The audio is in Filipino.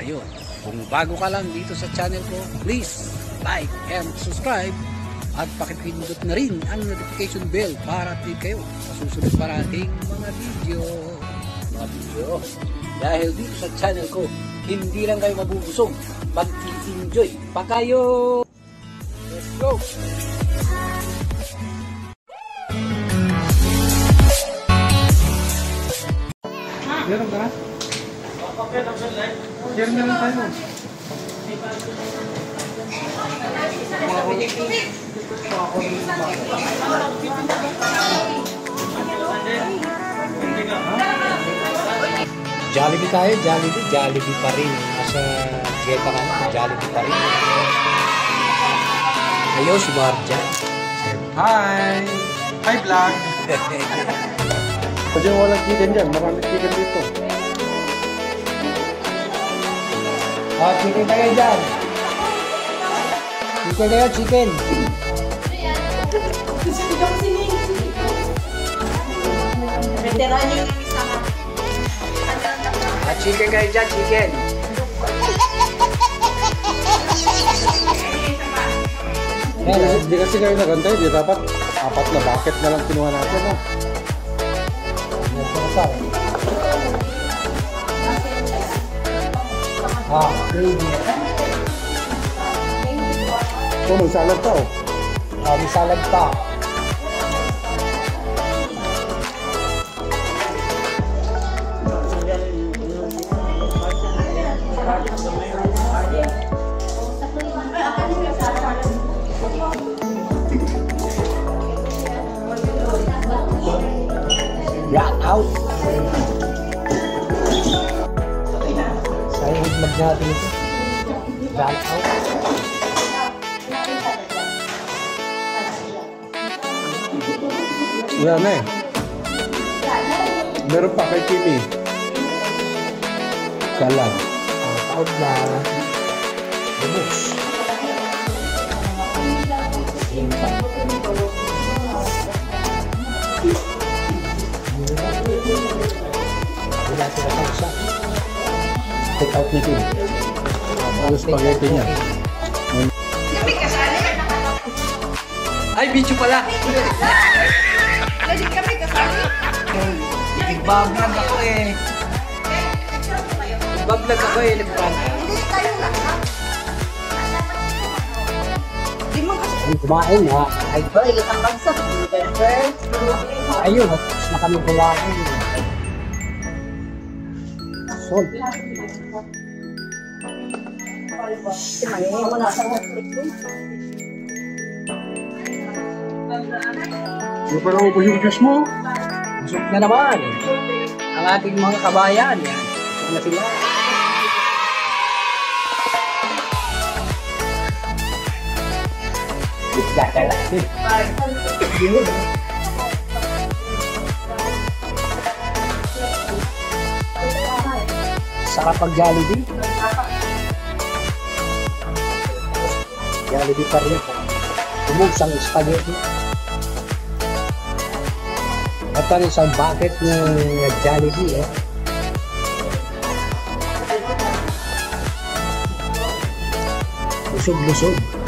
Ayun, kung bago ka lang dito sa channel ko, please like and subscribe at pakipindot na rin ang notification bell para update kayo sa susunod parating mga video. Dahil dito sa channel ko, hindi lang kayo mabubusog, mag-i-enjoy pa kayo. Let's go! Meron ka na? Meron na lang tayo. Jollibee tayo, Jollibee pa rin. Nasa dieta ka na, Jollibee pa rin. Ayaw, si Marja. Hi! Hi vlog! Kasi walang chicken dyan, maraming chicken dito. Chicken tayo dyan. Chicken tayo, chicken. Veterano yung isa ka. Chicken kayo dyan, chicken. Hindi kasi kayo nagantay, di dapat 4 na bucket na lang kinuha natin. No? Gravy. May salad pa oh. May salad pa. Rat out. Sayang higmag natin ito. Rat out. Wala na eh. Meron pa kay Kimi. Salad. Out na. Bubos. Wala sila sa Take out ni Kim. Ang spaghetti niya. Ay, video pala! Lagi kami kasali. Nagbablog ako eh. Nagbablog ako eh, nagbablog. Hindi tayo lahat. Di mo kasi. Kumain ha. Ay, Ay, isang bansa. ayun, tapos na kami kumain. Salt. Mangingi mo na sa hospital. Yung pala ubos yung juice mo. Busog na naman. Ang ating mga kabayan. Yan. Busog na sila. Gagala. Sarap pag Jollibee. Jollibee pa rin. Bumugsang spaghetti. At ano isang bucket ng Jollibee eh. Lusog-lusog.